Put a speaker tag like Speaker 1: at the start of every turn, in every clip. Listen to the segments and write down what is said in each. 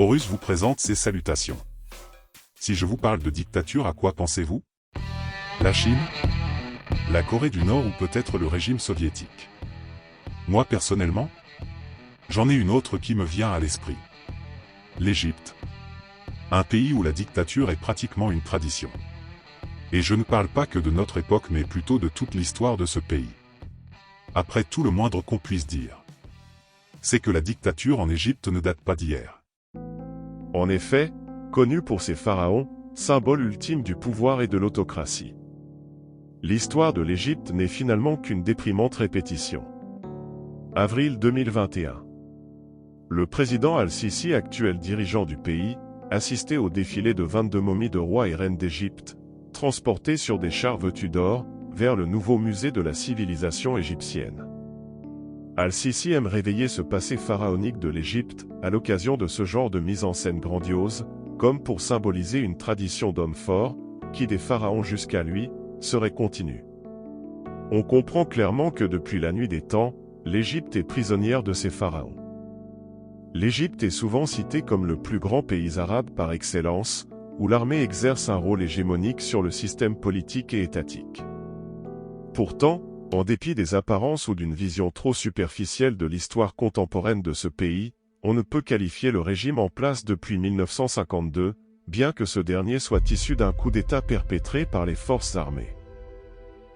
Speaker 1: Horus vous présente ses salutations. Si je vous parle de dictature, à quoi pensez-vous? La Chine? La Corée du Nord ou peut-être le régime soviétique? Moi personnellement, j'en ai une autre qui me vient à l'esprit. L'Égypte. Un pays où la dictature est pratiquement une tradition. Et je ne parle pas que de notre époque mais plutôt de toute l'histoire de ce pays. Après tout, le moindre qu'on puisse dire, c'est que la dictature en Égypte ne date pas d'hier.
Speaker 2: En effet, connu pour ses pharaons, symbole ultime du pouvoir et de l'autocratie. L'histoire de l'Égypte n'est finalement qu'une déprimante répétition. Avril 2021. Le président Al-Sisi, actuel dirigeant du pays, assistait au défilé de 22 momies de rois et reines d'Égypte, transportées sur des chars vêtus d'or, vers le nouveau musée de la civilisation égyptienne. Al-Sisi aime réveiller ce passé pharaonique de l'Égypte, à l'occasion de ce genre de mise en scène grandiose, comme pour symboliser une tradition d'hommes forts, qui des pharaons jusqu'à lui, serait continue. On comprend clairement que depuis la nuit des temps, l'Égypte est prisonnière de ses pharaons. L'Égypte est souvent citée comme le plus grand pays arabe par excellence, où l'armée exerce un rôle hégémonique sur le système politique et étatique. Pourtant, en dépit des apparences ou d'une vision trop superficielle de l'histoire contemporaine de ce pays, on ne peut qualifier le régime en place depuis 1952, bien que ce dernier soit issu d'un coup d'État perpétré par les forces armées.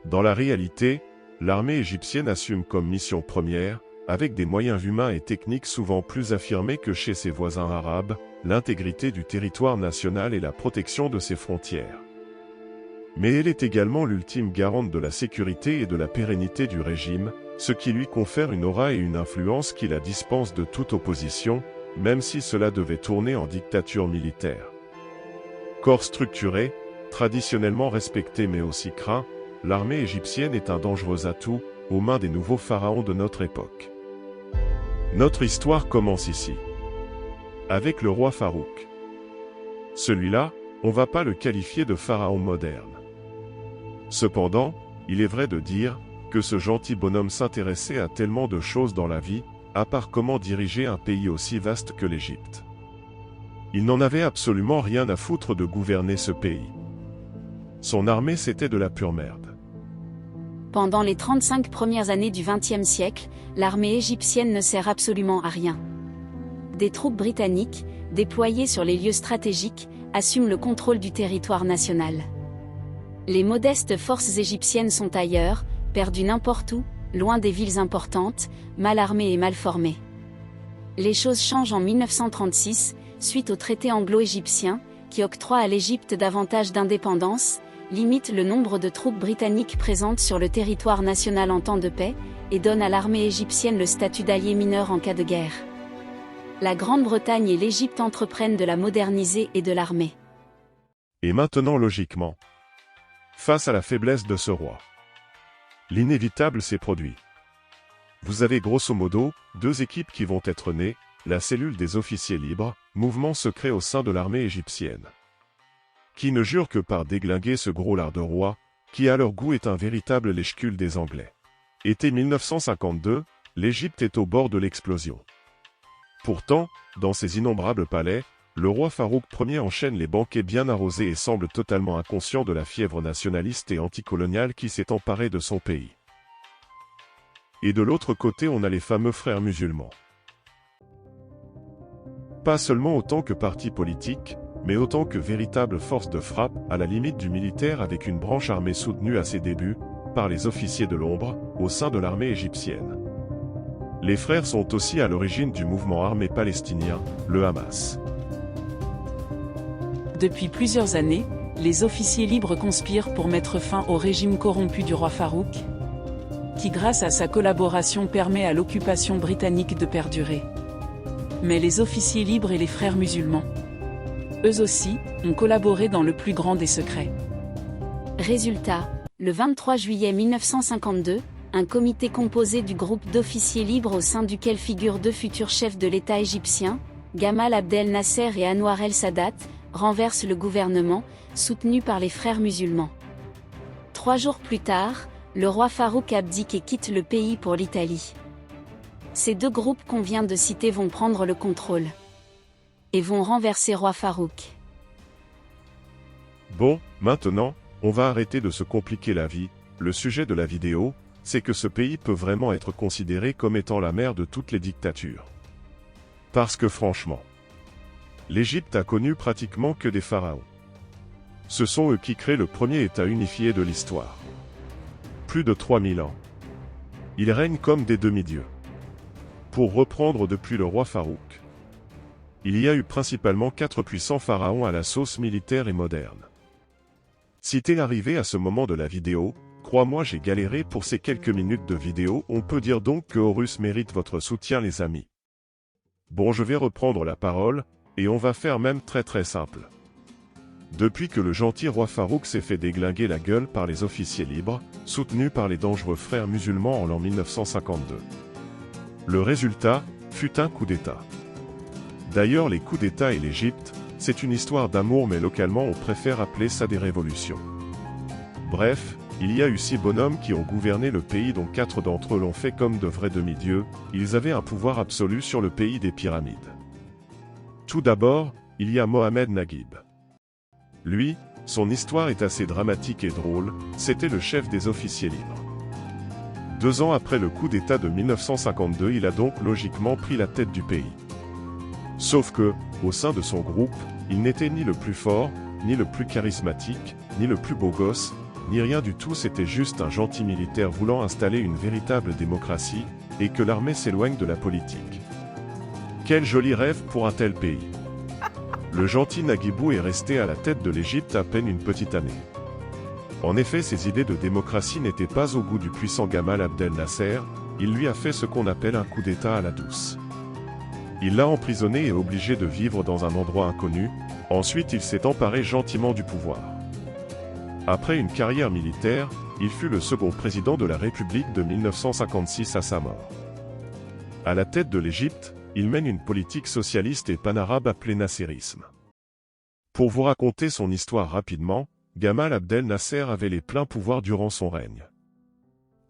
Speaker 2: Dans la réalité, l'armée égyptienne assume comme mission première, avec des moyens humains et techniques souvent plus affirmés que chez ses voisins arabes, l'intégrité du territoire national et la protection de ses frontières. Mais elle est également l'ultime garante de la sécurité et de la pérennité du régime, ce qui lui confère une aura et une influence qui la dispense de toute opposition, même si cela devait tourner en dictature militaire. Corps structuré, traditionnellement respecté mais aussi craint, l'armée égyptienne est un dangereux atout, aux mains des nouveaux pharaons de notre époque. Notre histoire commence ici. Avec le roi Farouk. Celui-là, on ne va pas le qualifier de pharaon moderne. Cependant, il est vrai de dire que ce gentil bonhomme s'intéressait à tellement de choses dans la vie, à part comment diriger un pays aussi vaste que l'Égypte. Il n'en avait absolument rien à foutre de gouverner ce pays. Son armée, c'était de la pure merde.
Speaker 3: Pendant les 35 premières années du XXe siècle, l'armée égyptienne ne sert absolument à rien. Des troupes britanniques, déployées sur les lieux stratégiques, assument le contrôle du territoire national. Les modestes forces égyptiennes sont ailleurs, perdues n'importe où, loin des villes importantes, mal armées et mal formées. Les choses changent en 1936, suite au traité anglo-égyptien, qui octroie à l'Égypte davantage d'indépendance, limite le nombre de troupes britanniques présentes sur le territoire national en temps de paix, et donne à l'armée égyptienne le statut d'allié mineur en cas de guerre. La Grande-Bretagne et l'Égypte entreprennent de la moderniser et de l'armer.
Speaker 2: Et maintenant logiquement, face à la faiblesse de ce roi, l'inévitable s'est produit. Vous avez grosso modo, deux équipes qui vont être nées, la cellule des officiers libres, mouvement secret au sein de l'armée égyptienne, qui ne jure que par déglinguer ce gros lard de roi, qui à leur goût est un véritable lèche-cul des Anglais. Été 1952, l'Égypte est au bord de l'explosion. Pourtant, dans ses innombrables palais, le roi Farouk Ier enchaîne les banquets bien arrosés et semble totalement inconscient de la fièvre nationaliste et anticoloniale qui s'est emparée de son pays. Et de l'autre côté, on a les fameux frères musulmans. Pas seulement autant que parti politique, mais autant que véritable force de frappe, à la limite du militaire avec une branche armée soutenue à ses débuts, par les officiers de l'ombre, au sein de l'armée égyptienne. Les frères sont aussi à l'origine du mouvement armé palestinien, le Hamas.
Speaker 4: Depuis plusieurs années, les officiers libres conspirent pour mettre fin au régime corrompu du roi Farouk, qui grâce à sa collaboration permet à l'occupation britannique de perdurer. Mais les officiers libres et les frères musulmans, eux aussi, ont collaboré dans le plus grand des secrets.
Speaker 3: Résultat, le 23 juillet 1952, un comité composé du groupe d'officiers libres au sein duquel figurent deux futurs chefs de l'État égyptien, Gamal Abdel Nasser et Anwar el-Sadat, renverse le gouvernement, soutenu par les frères musulmans. 3 jours plus tard, le roi Farouk abdique et quitte le pays pour l'Italie. Ces deux groupes qu'on vient de citer vont prendre le contrôle. et vont renverser roi Farouk.
Speaker 2: Bon, maintenant, on va arrêter de se compliquer la vie. Le sujet de la vidéo, c'est que ce pays peut vraiment être considéré comme étant la mère de toutes les dictatures. Parce que franchement, l'Égypte a connu pratiquement que des pharaons. Ce sont eux qui créent le premier État unifié de l'histoire. Plus de 3000 ans. Ils règnent comme des demi-dieux. Pour reprendre depuis le roi Farouk, il y a eu principalement 4 puissants pharaons à la sauce militaire et moderne. Si t'es arrivé à ce moment de la vidéo, crois-moi, j'ai galéré pour ces quelques minutes de vidéo. On peut dire donc que Horus mérite votre soutien, les amis. Bon, je vais reprendre la parole, et on va faire même très simple. Depuis que le gentil roi Farouk s'est fait déglinguer la gueule par les officiers libres, soutenus par les dangereux frères musulmans en l'an 1952. Le résultat fut un coup d'État. D'ailleurs, les coups d'État et l'Égypte, c'est une histoire d'amour, mais localement on préfère appeler ça des révolutions. Bref, il y a eu 6 bonhommes qui ont gouverné le pays, dont 4 d'entre eux l'ont fait comme de vrais demi-dieux. Ils avaient un pouvoir absolu sur le pays des pyramides. Tout d'abord, il y a Mohamed Naguib. Lui, son histoire est assez dramatique et drôle. C'était le chef des officiers libres. 2 ans après le coup d'État de 1952, il a donc logiquement pris la tête du pays. Sauf que, au sein de son groupe, il n'était ni le plus fort, ni le plus charismatique, ni le plus beau gosse, ni rien du tout. C'était juste un gentil militaire voulant installer une véritable démocratie, et que l'armée s'éloigne de la politique. Quel joli rêve pour un tel pays. Le gentil Naguibou est resté à la tête de l'Égypte à peine une petite année. En effet, ses idées de démocratie n'étaient pas au goût du puissant Gamal Abdel Nasser. Il lui a fait ce qu'on appelle un coup d'État à la douce. Il l'a emprisonné et obligé de vivre dans un endroit inconnu. Ensuite, il s'est emparé gentiment du pouvoir. Après une carrière militaire, il fut le second président de la République de 1956 à sa mort. À la tête de l'Égypte, il mène une politique socialiste et panarabe appelée nasserisme. Pour vous raconter son histoire rapidement, Gamal Abdel Nasser avait les pleins pouvoirs durant son règne.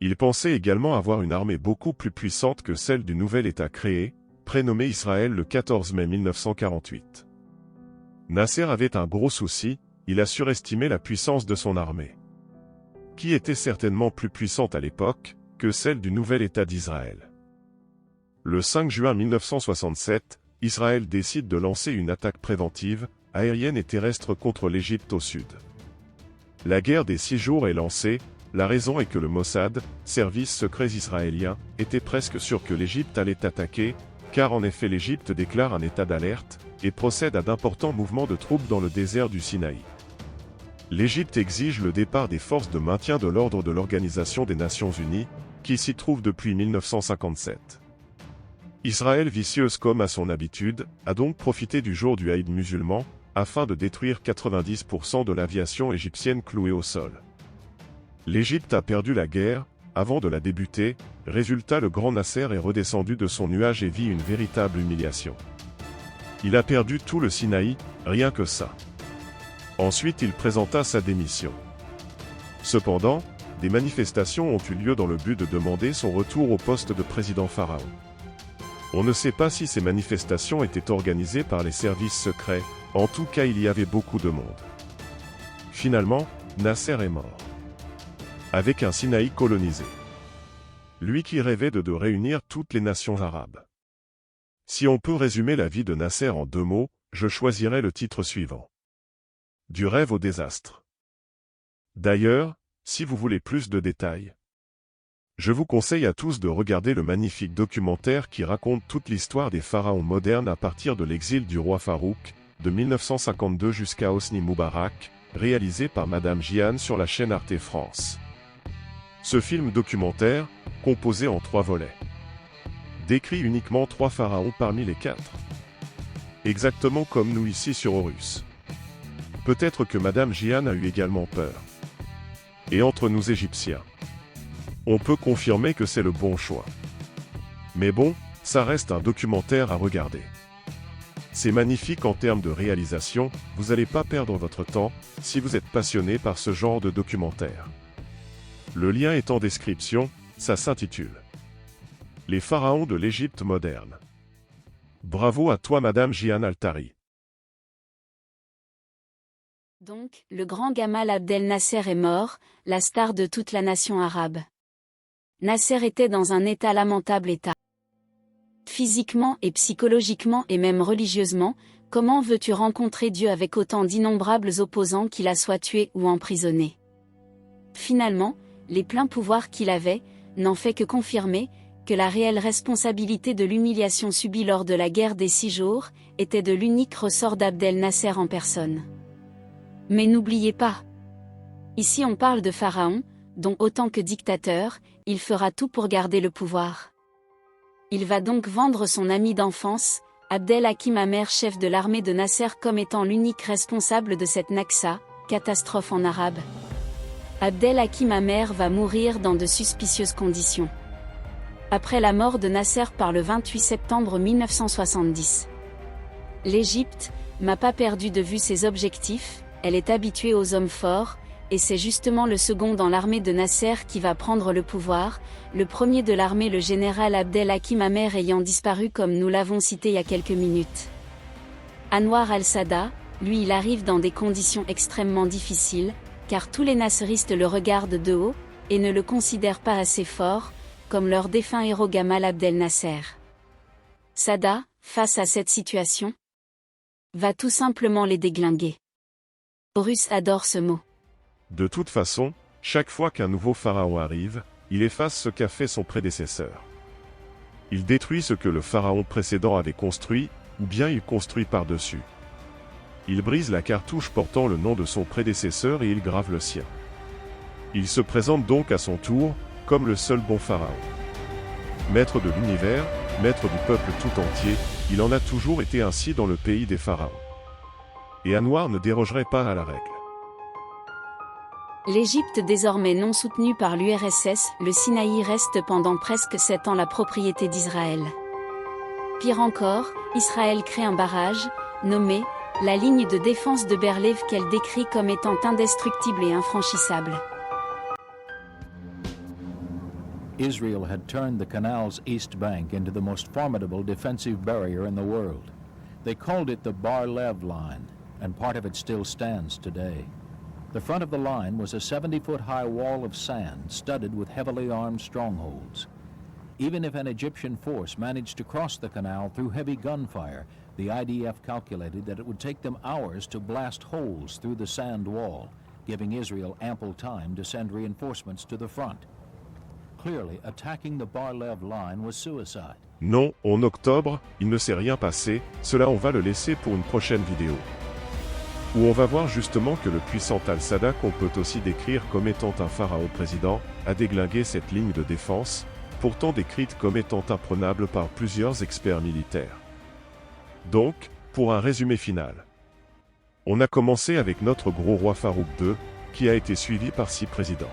Speaker 2: Il pensait également avoir une armée beaucoup plus puissante que celle du nouvel État créé, prénommé Israël le 14 mai 1948. Nasser avait un gros souci, il a surestimé la puissance de son armée, qui était certainement plus puissante à l'époque que celle du nouvel État d'Israël. Le 5 juin 1967, Israël décide de lancer une attaque préventive, aérienne et terrestre contre l'Égypte au sud. La guerre des 6 jours est lancée. La raison est que le Mossad, service secret israélien, était presque sûr que l'Égypte allait attaquer, car en effet l'Égypte déclare un état d'alerte, et procède à d'importants mouvements de troupes dans le désert du Sinaï. L'Égypte exige le départ des forces de maintien de l'ordre de l'Organisation des Nations Unies, qui s'y trouvent depuis 1957. Israël, vicieuse comme à son habitude, a donc profité du jour du Aïd musulman, afin de détruire 90% de l'aviation égyptienne clouée au sol. L'Égypte a perdu la guerre, avant de la débuter. Résultat, le grand Nasser est redescendu de son nuage et vit une véritable humiliation. Il a perdu tout le Sinaï, rien que ça. Ensuite, il présenta sa démission. Cependant, des manifestations ont eu lieu dans le but de demander son retour au poste de président pharaon. On ne sait pas si ces manifestations étaient organisées par les services secrets. En tout cas, il y avait beaucoup de monde. Finalement, Nasser est mort. Avec un Sinaï colonisé. Lui qui rêvait de réunir toutes les nations arabes. Si on peut résumer la vie de Nasser en 2 mots, je choisirais le titre suivant. Du rêve au désastre. D'ailleurs, si vous voulez plus de détails, je vous conseille à tous de regarder le magnifique documentaire qui raconte toute l'histoire des pharaons modernes à partir de l'exil du roi Farouk, de 1952 jusqu'à Hosni Moubarak, réalisé par Madame Jian sur la chaîne Arte France. Ce film documentaire, composé en 3 volets, décrit uniquement 3 pharaons parmi les 4. Exactement comme nous ici sur Horus. Peut-être que Madame Jian a eu également peur. Et entre nous Égyptiens, on peut confirmer que c'est le bon choix. Mais bon, ça reste un documentaire à regarder. C'est magnifique en termes de réalisation, vous n'allez pas perdre votre temps, si vous êtes passionné par ce genre de documentaire. Le lien est en description, ça s'intitule « Les pharaons de l'Égypte moderne ». Bravo à toi Madame Jian Altari.
Speaker 3: Donc, le grand Gamal Abdel Nasser est mort, la star de toute la nation arabe. Nasser était dans un état lamentable état. Physiquement et psychologiquement et même religieusement, comment veux-tu rencontrer Dieu avec autant d'innombrables opposants qu'il a soit tué ou emprisonné? Finalement, les pleins pouvoirs qu'il avait, n'en fait que confirmer, que la réelle responsabilité de l'humiliation subie lors de la guerre des 6 jours, était de l'unique ressort d'Abdel Nasser en personne. Mais n'oubliez pas. Ici on parle de Pharaon, dont autant que dictateur, il fera tout pour garder le pouvoir. Il va donc vendre son ami d'enfance, Abdel Hakim Amer, chef de l'armée de Nasser, comme étant l'unique responsable de cette Naksa, catastrophe en arabe. Abdel Hakim Amer va mourir dans de suspicieuses conditions. Après la mort de Nasser par le 28 septembre 1970. L'Égypte n'a pas perdu de vue ses objectifs, elle est habituée aux hommes forts, et c'est justement le second dans l'armée de Nasser qui va prendre le pouvoir, le premier de l'armée, le général Abdel Hakim Amer, ayant disparu comme nous l'avons cité il y a quelques minutes. Anwar al-Sadat, lui, il arrive dans des conditions extrêmement difficiles, car tous les nasseristes le regardent de haut, et ne le considèrent pas assez fort, comme leur défunt héros Gamal Abdel Nasser. Sadat, face à cette situation, va tout simplement les déglinguer. Horus adore ce mot.
Speaker 2: De toute façon, chaque fois qu'un nouveau pharaon arrive, il efface ce qu'a fait son prédécesseur. Il détruit ce que le pharaon précédent avait construit, ou bien il construit par-dessus. Il brise la cartouche portant le nom de son prédécesseur et il grave le sien. Il se présente donc à son tour, comme le seul bon pharaon. Maître de l'univers, maître du peuple tout entier, il en a toujours été ainsi dans le pays des pharaons. Et Anwar ne dérogerait pas à la règle.
Speaker 3: L'Égypte désormais non soutenue par l'URSS, le Sinaï reste pendant presque 7 ans la propriété d'Israël. Pire encore, Israël crée un barrage, nommé la ligne de défense de Ber-Lev, qu'elle décrit comme étant indestructible et infranchissable.
Speaker 5: Israel had turned the canal's east bank into the most formidable defensive barrier in the world. They called it the Bar-Lev line, and part of it still stands today. The front of the line was a 70-foot-high wall of sand studded with heavily armed strongholds. Even if an Egyptian force managed to cross the canal through heavy gunfire, the IDF calculated that it would take them hours to blast holes through the sand wall, giving Israel ample time to send reinforcements to the front. Clearly, attacking the Bar-Lev line was suicide.
Speaker 2: Non, en octobre, il ne s'est rien passé, cela on va le laisser pour une prochaine vidéo. Où on va voir justement que le puissant al-Sadat, qu'on peut aussi décrire comme étant un pharaon président, a déglingué cette ligne de défense, pourtant décrite comme étant imprenable par plusieurs experts militaires. Donc, pour un résumé final. On a commencé avec notre gros roi Farouk II, qui a été suivi par 6 présidents.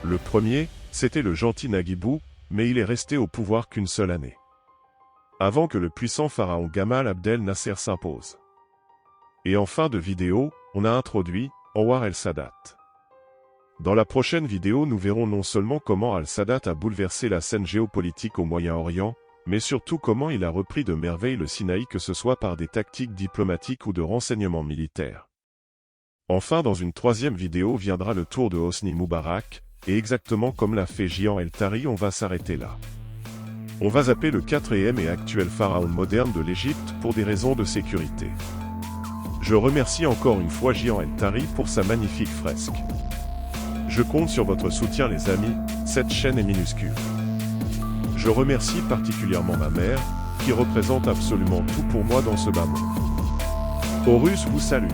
Speaker 2: Le premier, c'était le gentil Naguibou, mais il est resté au pouvoir qu'une seule année. Avant que le puissant pharaon Gamal Abdel Nasser s'impose. Et en fin de vidéo, on a introduit Anwar el-Sadat. Dans la prochaine vidéo, nous verrons non seulement comment al-Sadat a bouleversé la scène géopolitique au Moyen-Orient, mais surtout comment il a repris de merveille le Sinaï, que ce soit par des tactiques diplomatiques ou de renseignements militaires. Enfin, dans une troisième vidéo viendra le tour de Hosni Moubarak, et exactement comme l'a fait Jian el-Tari, on va s'arrêter là. On va zapper le 4e et actuel pharaon moderne de l'Égypte pour des raisons de sécurité. Je remercie encore une fois Jian el-Tari pour sa magnifique fresque. Je compte sur votre soutien les amis, cette chaîne est minuscule. Je remercie particulièrement ma mère, qui représente absolument tout pour moi dans ce bas monde. Horus vous salue.